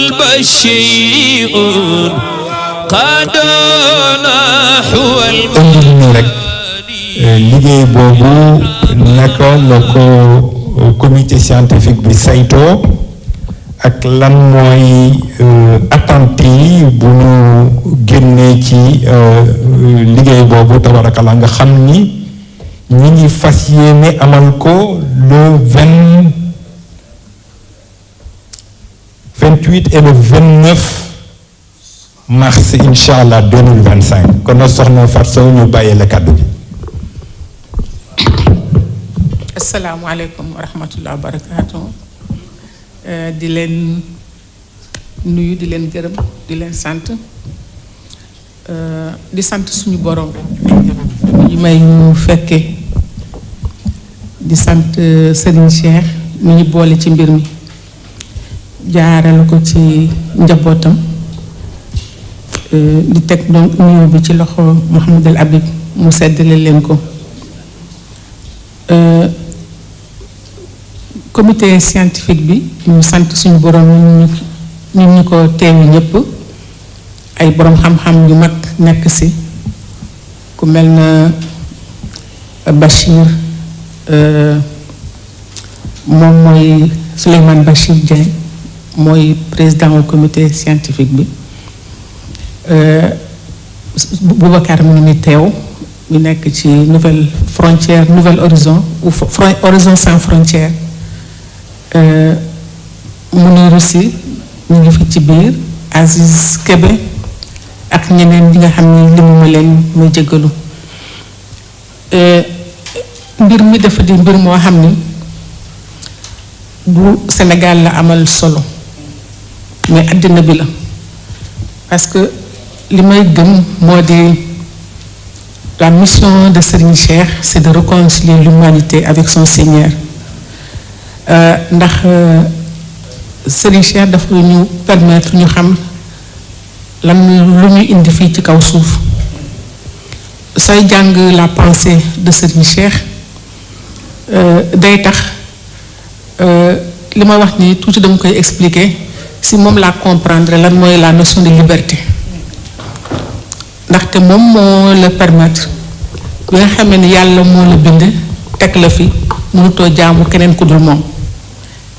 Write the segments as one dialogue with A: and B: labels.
A: البشير قد نحو
B: rek liggéey boobu naka la ko comité scientifique bi saytoo ak lan mooy attente yi bu ñu génnee ci liggéey boobu tabarakalla nga xam ni ñi ngi fas yéene amal ko le 28 et le 29 mars incha allah 2025 kon nag soxna Fatou Sow ñu bàyyee la kàddu bi.
C: asalaamaaleykum wa rahmatulah wa barakaatu di leen nuyu di leen gërëm di leen sant di sant suñu borom yi may ñu fekkee di sant Serigne Cheikh mi ñu boole ci mbir mi jaarale ko ci njabootam di teg donc nuyoo bi ci loxo Mouhamadul Habib mu seddale leen ko. Comité scientifique bi ñu sant suñu borom ñu ko teewi ñëpp ay borom xam-xam yu mag nekk si ku mel na Bachir moom mooy Souleymane Bachir Dieng mooy président au comité scientifique bi Boubacar mu ngi ni teew ñu nekk ci nouvelle frontière nouvel horizon ou horizon sans frontière Mounir aussi ñu ngi fi ci biir Aziz Kébé ak ñeneen ñi nga xam ni limu ma leen muy jéggalu mbir mi dafa di mbir moo xam ni bu Sénégal la amal solo mais àddina bi la parce que li may gëm moo di la mission de Serigne Cheikh c'est de réconcilier l'humanité avec son Seigneur ndax Serigne Cheikh dafa ñu permettre ñu xam lan lu ñu indi fii ci kaw suuf sooy jàng la pensée de Serigne Cheikh day tax li ma wax nii tuuti dama koy expliquer si moom laa comprendre lan mooy la notion de liberté ndaxte moom moo la permettre bi nga xamee ni yàlla moo la bind teg la fi mënutoo jaamu keneen ku dul moom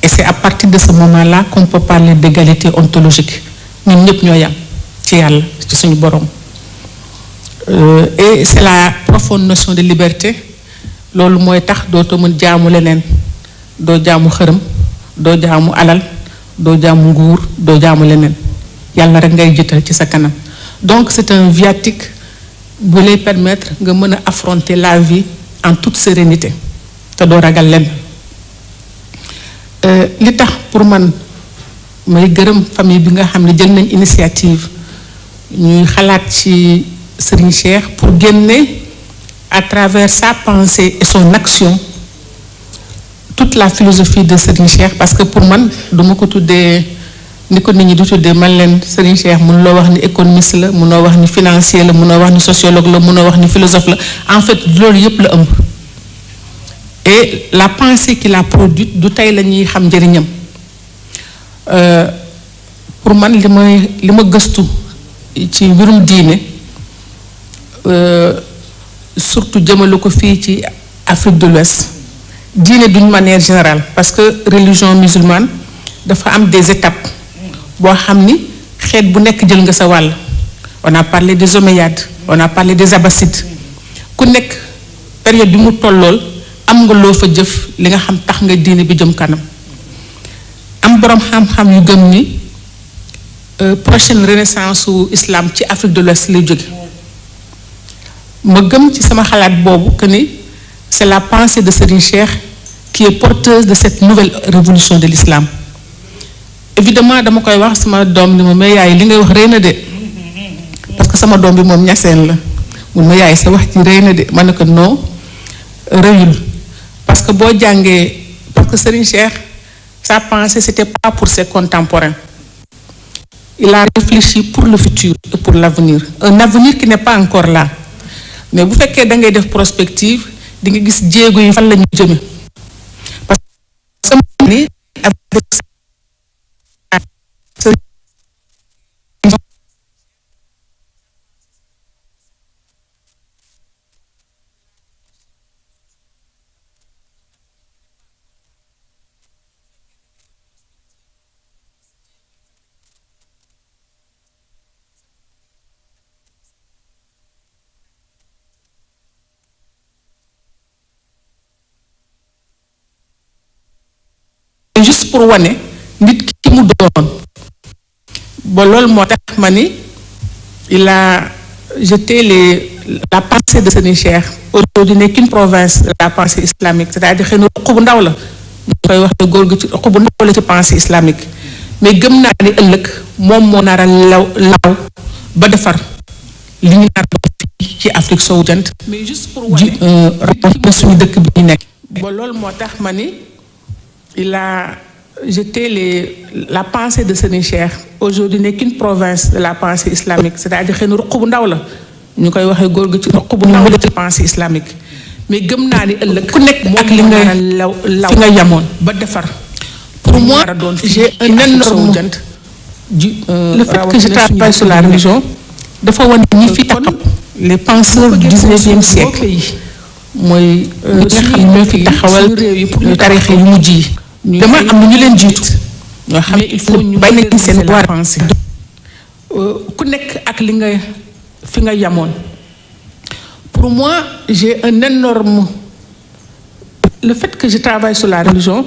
C: et c'est à partir de ce moment-là qu'on peut parler d'égalité ontologique ñun ñëpp ñoo yam ci yàlla ci suñu borom et c'est la profonde notion de liberté loolu mooy tax dootoo mën jaamu leneen doo jaamu xërëm doo jaamu alal doo jaamu nguur doo jaamu leneen yàlla rek ngay jiital ci sa kanam donc c'est un viatique bu lay permettre nga mën a affronter la vie en toute sérénité te doo ragal lenn li tax pour man may gërëm famille bi nga xam ne jël nañ initiative ñuy xalaat ci Serigne Cheikh pour génne à travers sa pensée et son action toute la philosophie de Serigne Cheikh parce que pour man duma ko tuddee ni ko nit ñi du tuddee man leen Serigne Cheikh mun loo wax ni économiste la munoo wax ni financier la munoo wax ni sociologue la munoo wax ni philosophe la en fait loolu yépp la ëmb et la pensée qu'il a produite du tey la ñuy xam njëriñam pour man li ma gëstu ci mbirum diine surtout jëmale ko fii ci Afrique de l'Ouest diine d'une manière générale parce que religion musulmane dafa am des étapes boo xam ni xeet bu nekk jël nga sa wàll on a parlé des Omeyyades on a parlé des Abbassides ku nekk période bi mu tollool am nga loo fa jëf li nga xam tax nga diine bi jëm kanam am boroom xam-xam yu gëm ni prochaine renaissance su islam ci Afrique de l'Ouest lay jóge ma gëm ci sama xalaat boobu que ni c'est la pensée de Serigne Cheikh qui est porteuse de cette nouvelle révolution de l'islam évidemment dama koy wax sama doom ni ma mais yaay li ngay wax rëy na de parce que sama doom bi moom ñaseen la mun ma yaay sa wax ci rëy na de ma ne ko non rëyul parce que boo jàngee parce que Serigne Cheikh sa pensée c'était pas pour ses contemporains il a réfléchi pour le futur et pour l'avenir un avenir qui n'est pas encore là mais bu fekkee da ngay def prospective di nga gis jéego yi fan la ñu jëme parce que ni juste pour wane nit ki mu doon ba loolu moo tax ma ni il a jeté la pensée de Serigne Cheikh aujourd'hui n'est qu'une province de la pensée islamique c'est-à-dire xëy na ruq bu ndaw la ñu koy wax ne góor gi ci ruq bu ndaw la ci pensée islamique mais gëm naa ni ëllëg moom moo nar a law ba defar li ñu nar a fii ci Afrique sowu jant mais juste pour wane rawatina suñu dëkk bi ñu nekk ba loolu moo tax ma ni il a jeté la pensée de Serigne Cheikh aujourd'hui n'est qu'une province de la pensée islamique c'est-à-dire xëy na ruq bu ndaw la ñu koy waxee góor gi ci ruq bu ndaw la ci pensée islamique mais gëm naa ni ëllëg ku nekk ak li nga law fi nga yamoon ba defar pour moi j'ai un énorme le fait que je travaille sur la religion dafa wane ñi fi taxaw les penseurs du 19e siècle yi mooy ñi nga xam ñoo fi taxawal tarixa yu mujj yi dama am na ñu leen jiitu ñoo xam ne il faut ñu bàyyi nañ seen war pensée ku nekk ak li nga fi nga yamoon pour moi j'ai un énorme le fait que je travaille sur la religion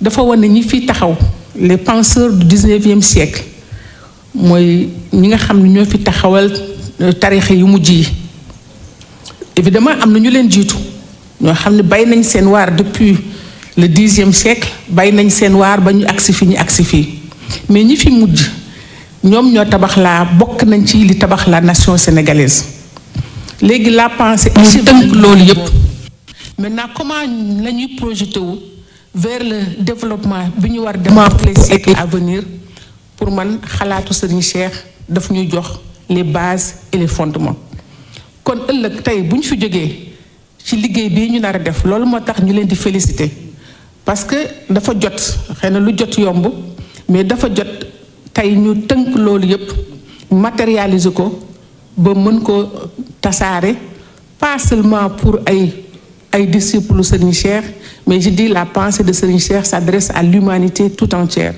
C: dafa wane ñi fi taxaw les penseurs du 19e siècle mooy ñi nga xam ne ñoo fi taxawal tarixa yu mujj yi évidemment am na ñu leen jiitu ñoo xam ne bàyyi nañ seen waar depuis le 10e siècle bàyyi nañ seen waar ba ñu agsi fi ñu agsi fii mais ñi fi mujj ñoom ñoo tabax bokk nañ ci li tabax la nation sénégalaise léegi la pensée ñu tënk loolu yépp maintenant comment la ñuy projeté wu vers le développement bi ñu war dem pour les siècles à venir pour man xalaatu Serigne Cheikh daf ñuy jox les bases et les fondements kon ëllëg tey bu ñu fi jógee ci liggéey bii ñu nar a def loolu moo tax ñu leen di féliciter parce que dafa jot xëy na lu jot yomb mais dafa jot tey ñu tënk loolu yépp matérialiser ko ba mën ko tasaare pas seulement pour ay disciples Serigne Cheikh mais je dis la pensée de Serigne Cheikh s'adresse à l'humanité tout entière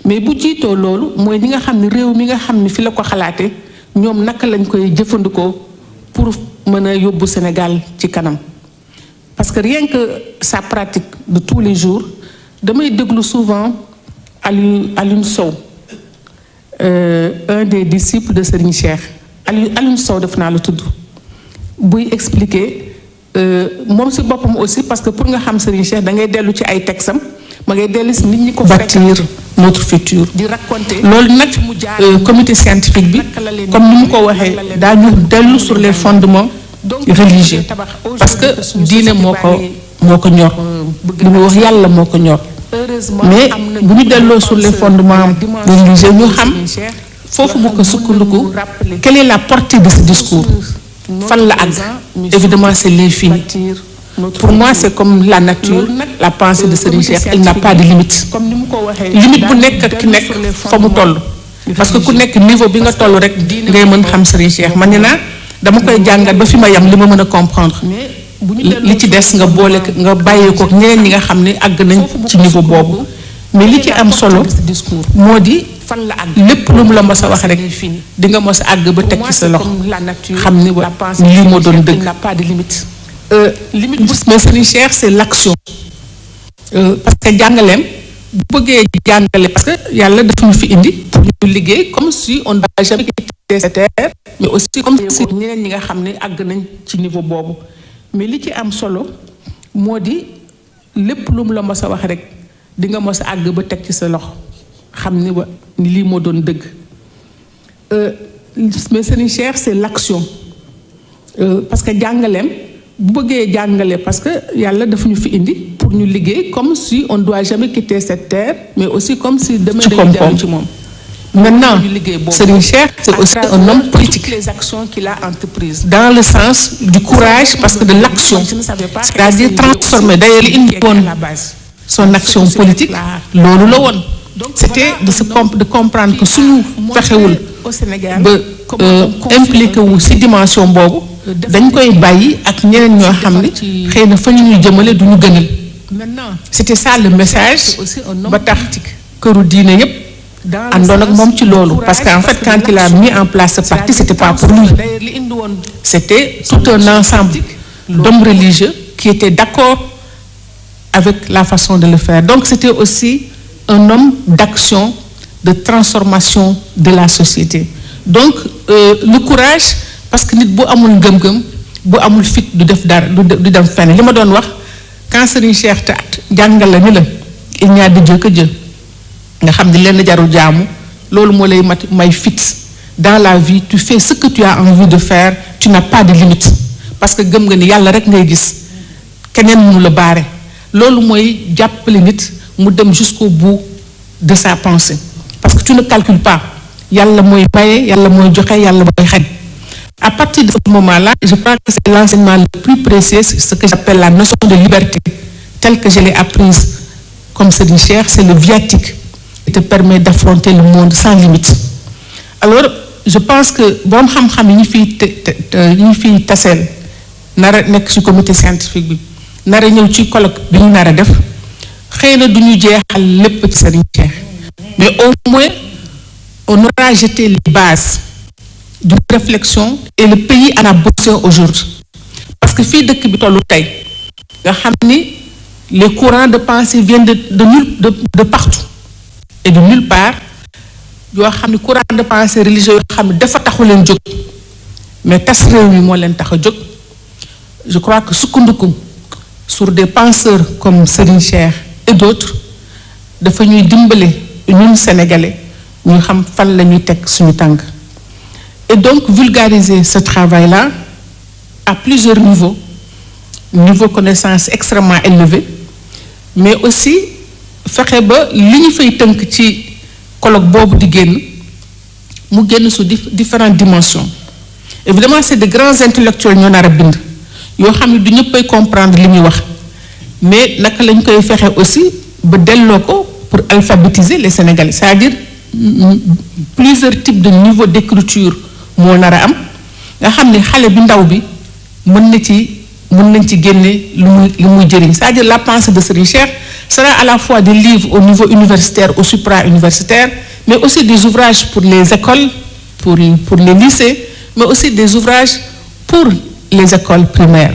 C: mais bu jiitoo loolu mooy ñi nga xam ne réew mi nga xam ne fi la ko xalaate ñoom naka lañ koy jëfandikoo pour mën a yóbbu Sénégal ci kanam parce que rien que sa pratique de tous les jours damay déglu souvent Alioune Sow un des disciples de Serigne Cheikh Alioune Sow def naa la tudd buy expliquer moom si boppam aussi parce que pour nga xam Serigne Cheikh da ngay dellu ci ay texam ma ngay dellu si nit ñi ko bâtir notre futur di raconter loolu nag comité scientifique bi comme ni mu ko waxee daañu dellu sur les fondements religieux parce que diine moo ko ñor li mu wax yàlla moo ko ñor mais bu ñu delloo sur les fondements religieux ñu xam foofu bu ko sukkandiku quelle est la portée de ce discours fan la àgg évidemment c'est l'infini pour moi c'est comme la nature la pensée de Serigne Cheikh elle n'a pas de limite limite bu nekk ak ki nekk fa mu toll parce que ku nekk niveau bi nga toll rek ngay mën xam Serigne Cheikh man ni naa dama koy jàngat ba fi ma yam li ma mën a comprendre li ci des nga boole nga bàyyee ko ñeneen ñi nga xam ne àgg nañ ci niveau boobu mais li ci am solo moo di lépp lu mu la mos a wax rek di nga mos a àgg ba teg ci sa loxo xam ni lii moo doon dëgg mais Serigne Cheikh c'est l'action parce que jàngaleem bu bëggee jàngale parce que yàlla dafa ñu fi indi pour ñu liggéey comme si on doit jamais quitter cette terre mais aussi comme si ñeneen ñi nga xam ne àgg nañ ci niveau boobu mais li ci am solo moo di lépp lu mu la mos a wax rek di nga mos a àgg ba teg ci sa loxo xam ni lii moo doon dëgg mais Serigne Cheikh c'est l'action parce que jàngaleem bu bëggee jàngale parce que yàlla dafa ñu fi indi pour ñu liggéey comme si on doit jamais quitter cette terre mais aussi comme si demain dañuy dellu ci moom. Maintenant Serigne Cheikh c'est aussi un homme politique les actions qu'il a entreprises dans le sens du courage parce que de l'action c'est-à-dire transformer d'ailleurs li indi woon son action politique loolu la woon c'était de comprendre que suñu fexewul ba impliqué wu ci dimension boobu dañ koy bàyyi ak ñeneen ñoo xam ne xëy na fa ñu ñuy jëmale du ñu gënal c'était ça le message ba tax këru diine yépp àndoon ak moom ci loolu parce qu'en fait quand il a mis en place ce parti c'était pas pour lui c'était tout un ensemble d'hommes religieux qui étaient d'accord avec la façon de le faire donc c'était aussi un homme d'action, de transformation de la société. Donc le courage, parce que nit bu amul gëm-gëm bu amul fit du def dara du dem fenn li ma doon wax quand Serigne Cheikh Taat jàngal la ni la il n'y a de Dieu que Dieu nga xam ne lenn jarul jaamu loolu moo lay may fit dans la vie tu fais ce que tu as envie de faire tu n'as pas de limite parce que gëm nga ni yàlla rek ngay gis keneen mënu la baare loolu mooy jàppale nit mu dem jusqu'au bout de sa pensée parce que tu ne calcules pas yàlla mooy maye yàlla mooy joxe yàlla mooy xañ. À partir de ce moment-là, je crois que c'est l'enseignement le plus précieux, ce que j'appelle la notion de liberté, telle que je l'ai apprise comme Serigne Cheikh, c'est le viatique qui te permet d'affronter le monde sans limite. Alors, je pense que bon xam-xam yi ñu fiy taseel nara nekk ci comité scientifique bi nara ñëw ci colloque bi ñu nara def xëy na du ñu jeexal lépp ci Serigne Cheikh mais au moins on aura jeté les bases d'une réflexion et le pays en a besoin aujourd'hui parce que fii dëkk bi tollu tey nga xam ni les courants de pensée viennent de partout et de nulle part yoo xam ni courant de pensée religieux yoo xam ni dafa taxu leen jóg mais tas réew mi moo leen tax a jóg. Je crois que sukkandiku sur des penseurs comme Serigne Cheikh et d'autres dafa ñuy dimbale ñun Sénégalais ñu xam fan la ñuy teg suñu tànk. Et donc vulgariser ce travail-là à plusieurs niveaux, niveau connaissance extrêmement élevé, mais aussi fexe ba li ñu fay tënk ci colloque boobu di génn mu génn sous différentes dimensions. Évidemment c'est de grands intellectuels ñoo nar a bind yoo xam ne du ñëppay comprendre li ñuy wax mais naka lañ koy fexe aussi ba delloo ko pour alphabétiser les Sénégalais, c'est-à-dire plusieurs types de niveaux d'écriture moo nar a am nga xam ne xale bi ndaw bi mën nañ ci génne lu muy jëriñ, c'est-à-dire la pensée de Serigne Cheikh sera à la fois des livres au niveau universitaire ou supra-universitaire mais aussi des ouvrages pour les écoles pour les lycées mais aussi des ouvrages pour les écoles primaires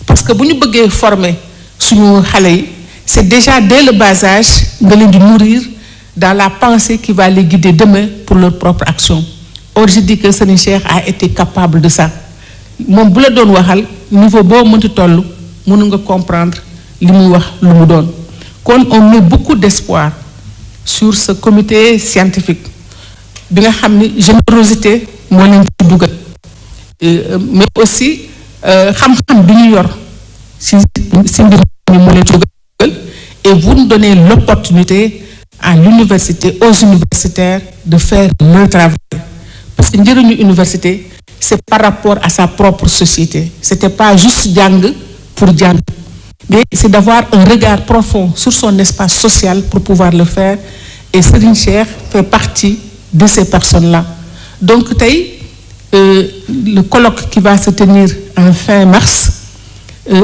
C: parce que bu ñu bëggee former suñu xale yi c'est déjà dès le bas âge nga leen di nourrir dans la pensée qui va les guider demain pour leur propre action. Or je dis que Serigne Cheikh a été capable de ça moom bu la doon waxal niveau boo mënti toll mënu nga comprendre li muy wax lu mu doon kon on met beaucoup d'espoir sur ce comité scientifique bi nga xam ni générosité moo leen ci dugal mais aussi xam-xam bi ñu yor si mbir mi moo leen ci dugal et vous nous donnez l'opportunité à l'université aux universitaires de faire leur travail. Parce que njëriñu université c'est par rapport à sa propre société c'était pas juste jàng pour jàng mais c'est d'avoir un regard profond sur son espace social pour pouvoir le faire et Serigne Cheikh fait partie de ces personnes-là. Donc tey le colloque qui va se tenir en fin mars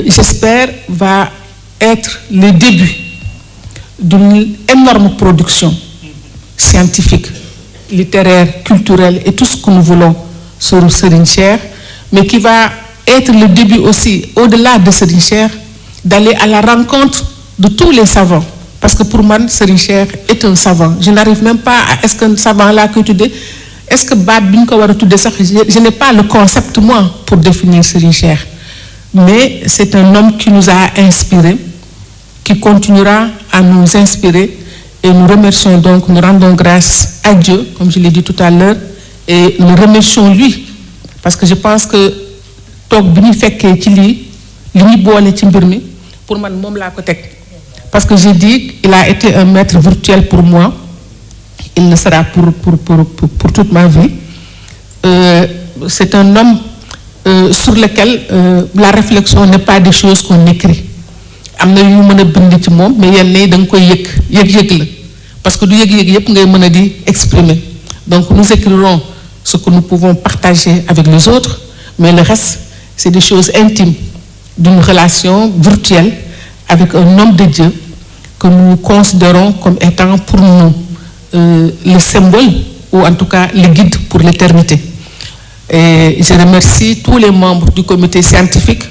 C: j'espère va être le début d'une énorme production scientifique, littéraire, culturelle et tout ce que nous voulons sur Serigne Cheikh, mais qui va être le début aussi, au-delà de Serigne Cheikh, d'aller à la rencontre de tous les savants. Parce que pour moi, Serigne Cheikh est un savant. Je n'arrive même pas à est-ce qu'un savant-là que tu dis, est-ce que baat bi ñu ko war a tudde sax je n'ai pas le concept moi pour définir Serigne Cheikh. Mais c'est un homme qui nous a inspirés, qui continuera à nous inspirer et nous remercions donc, nous rendons grâce à Dieu, comme je l'ai dit tout à l'heure, et nous remercions lui, parce que je pense que toog bi ñu fekkee ci li ñu boole ci mbir mi pour man moom laa ko teg parce que j'ai dit il a été un maître virtuel pour moi, il le sera pour toute ma vie. C'est un homme sur lequel la réflexion n'est pas des choses qu'on écrit. Am na yu mën a bind ci moom mais yenn yi da nga koy yëg la parce que du yëg yëpp ngay mën a di exprimer. Donc nous écrirons ce que nous pouvons partager avec les autres mais le reste c'est des choses intimes d'une relation virtuelle avec un homme de Dieu que nous considérons comme étant pour nous le symbole ou en tout cas le guide pour l'éternité. Et je remercie tous les membres du comité scientifique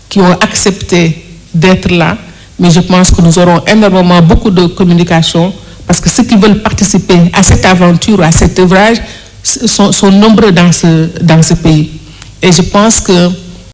C: qui ont accepté d'être là, mais je pense que nous aurons énormément beaucoup de communication parce que ceux qui veulent participer à cette aventure, à cet ouvrage, sont nombreux dans ce pays. Et je pense que